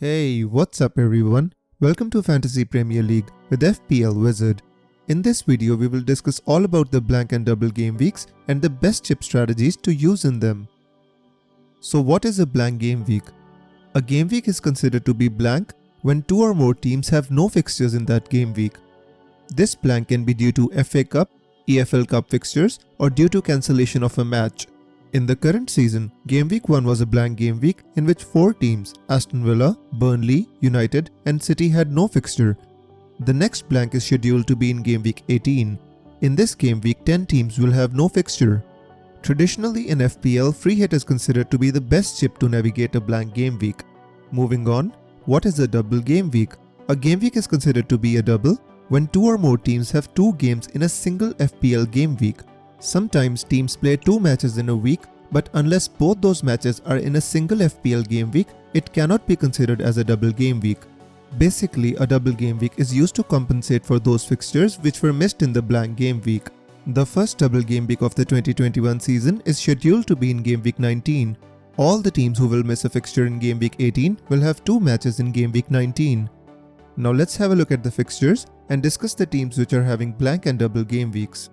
Hey, what's up everyone? Welcome to Fantasy Premier League with FPL Wizard. In this video, we will discuss all about the blank and double game weeks and the best chip strategies to use in them. So what is a blank game week? A game week is considered to be blank when two or more teams have no fixtures in that game week. This blank can be due to FA Cup, EFL Cup fixtures or due to cancellation of a match. In the current season, Game Week 1 was a blank game week in which 4 teams, Aston Villa, Burnley, United and City had no fixture. The next blank is scheduled to be in Game Week 18. In this game week, 10 teams will have no fixture. Traditionally in FPL, free hit is considered to be the best chip to navigate a blank game week. Moving on, what is a double game week? A game week is considered to be a double when 2 or more teams have 2 games in a single FPL game week. Sometimes teams play 2 matches in a week, but unless both those matches are in a single FPL game week, it cannot be considered as a double game week. Basically, a double game week is used to compensate for those fixtures which were missed in the blank game week. The first double game week of the 2021 season is scheduled to be in Game Week 19. All the teams who will miss a fixture in Game Week 18 will have 2 matches in Game Week 19. Now let's have a look at the fixtures and discuss the teams which are having blank and double game weeks.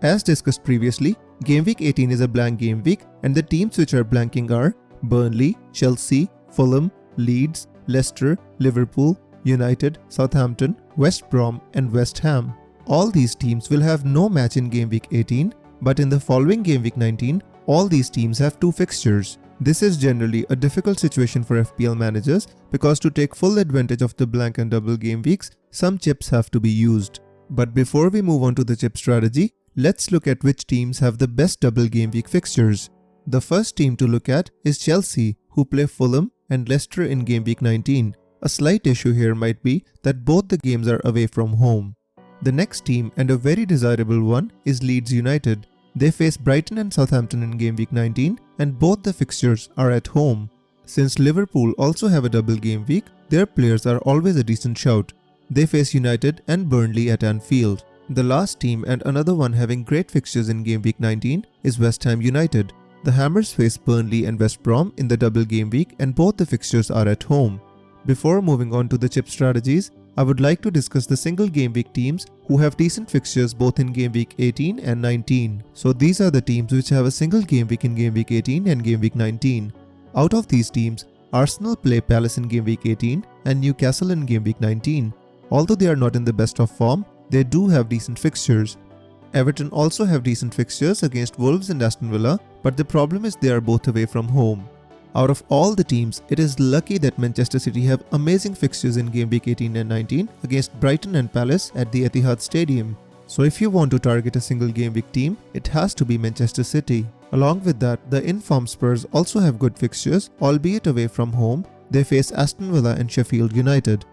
As discussed previously, Game Week 18 is a blank game week and the teams which are blanking are Burnley, Chelsea, Fulham, Leeds, Leicester, Liverpool, United, Southampton, West Brom and West Ham. All these teams will have no match in Game Week 18, but in the following Game Week 19, all these teams have 2 fixtures. This is generally a difficult situation for FPL managers because to take full advantage of the blank and double game weeks, some chips have to be used. But before we move on to the chip strategy, let's look at which teams have the best double game week fixtures. The first team to look at is Chelsea, who play Fulham and Leicester in Game Week 19. A slight issue here might be that both the games are away from home. The next team, and a very desirable one, is Leeds United. They face Brighton and Southampton in Game Week 19 and both the fixtures are at home. Since Liverpool also have a double game week, their players are always a decent shout. They face United and Burnley at Anfield. The last team and another one having great fixtures in Game Week 19 is West Ham United. The Hammers face Burnley and West Brom in the double game week and both the fixtures are at home. Before moving on to the chip strategies, I would like to discuss the single game week teams who have decent fixtures both in Game Week 18 and 19. So these are the teams which have a single game week in Game Week 18 and Game Week 19. Out of these teams, Arsenal play Palace in Game Week 18 and Newcastle in Game Week 19. Although they are not in the best of form, they do have decent fixtures. Everton also have decent fixtures against Wolves and Aston Villa, but the problem is they are both away from home. Out of all the teams, it is lucky that Manchester City have amazing fixtures in Game Week 18 and 19 against Brighton and Palace at the Etihad Stadium. So if you want to target a single game week team, it has to be Manchester City. Along with that, the in-form Spurs also have good fixtures, albeit away from home. They face Aston Villa and Sheffield United.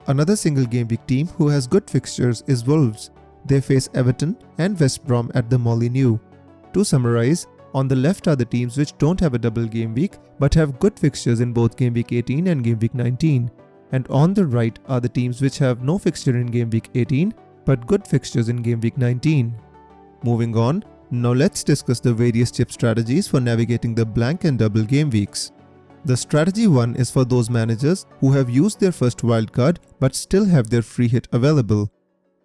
Another single game week team who has good fixtures is Wolves. They face Everton and West Brom at the Molineux. To summarize, on the left are the teams which don't have a double game week but have good fixtures in both Game Week 18 and Game Week 19. And on the right are the teams which have no fixture in Game Week 18 but good fixtures in Game Week 19. Moving on, now let's discuss the various chip strategies for navigating the blank and double game weeks. The strategy 1 is for those managers who have used their first wildcard but still have their free hit available.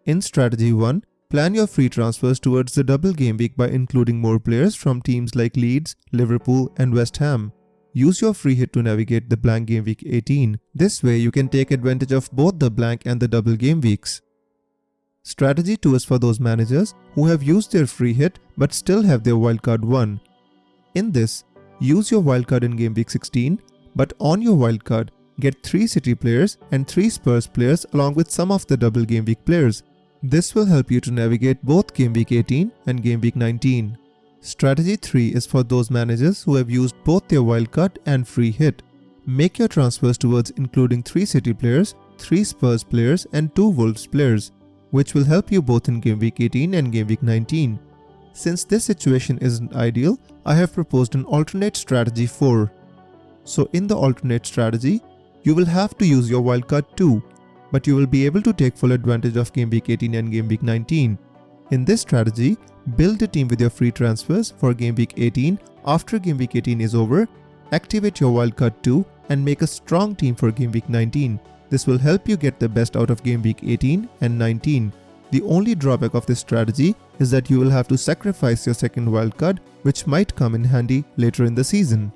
In strategy 1, plan your free transfers towards the double game week by including more players from teams like Leeds, Liverpool and West Ham. Use your free hit to navigate the blank game week 18. This way you can take advantage of both the blank and the double game weeks. Strategy 2 is for those managers who have used their free hit but still have their wildcard 1. In this, use your wildcard in Game Week 16, but on your wildcard, get 3 City players and 3 Spurs players along with some of the double game week players. This will help you to navigate both Game Week 18 and Game Week 19. Strategy 3 is for those managers who have used both their wildcard and free hit. Make your transfers towards including 3 City players, 3 Spurs players and 2 Wolves players, which will help you both in Game Week 18 and Game Week 19. Since this situation isn't ideal, I have proposed an alternate strategy 4. So in the alternate strategy, you will have to use your wildcard too, but you will be able to take full advantage of Game Week 18 and Game Week 19. In this strategy, build a team with your free transfers for Game Week 18 after Game Week 18 is over activate your wildcard 2 and make a strong team for Game Week 19. This will help you get the best out of Game Week 18 and 19. The only drawback of this strategy is that you will have to sacrifice your second wildcard, which might come in handy later in the season.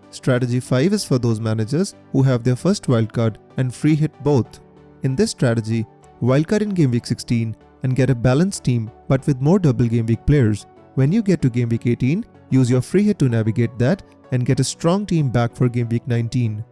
Strategy 5 is for those managers who have their first wildcard and free hit both. In this strategy, wildcard in Game Week 16 and get a balanced team but with more double Game Week players. When you get to Game Week 18, use your free hit to navigate that and get a strong team back for Game Week 19.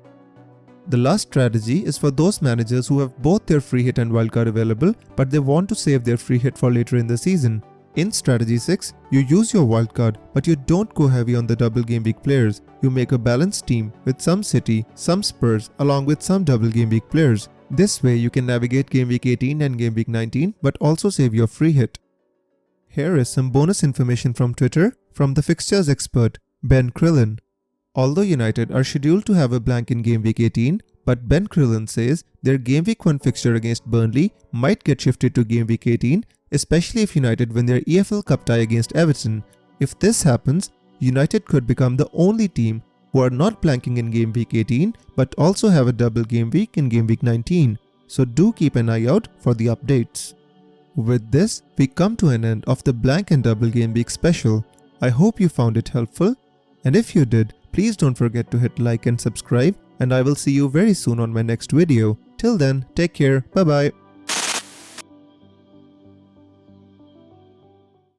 The last strategy is for those managers who have both their free hit and wildcard available but they want to save their free hit for later in the season. In strategy 6, you use your wildcard but you don't go heavy on the double game week players. You make a balanced team with some City, some Spurs along with some double game week players. This way you can navigate Game Week 18 and Game Week 19 but also save your free hit. Here is some bonus information from Twitter from the Fixtures expert Ben Krillin. Although United are scheduled to have a blank in Game Week 18, but Ben Krillin says their Game Week 1 fixture against Burnley might get shifted to Game Week 18, especially if United win their EFL Cup tie against Everton. If this happens, United could become the only team who are not blanking in Game Week 18 but also have a double game week in Game Week 19. So do keep an eye out for the updates. With this, we come to an end of the blank and double game week special. I hope you found it helpful, and if you did, please don't forget to hit like and subscribe, and I will see you very soon on my next video. Till then, take care, bye bye.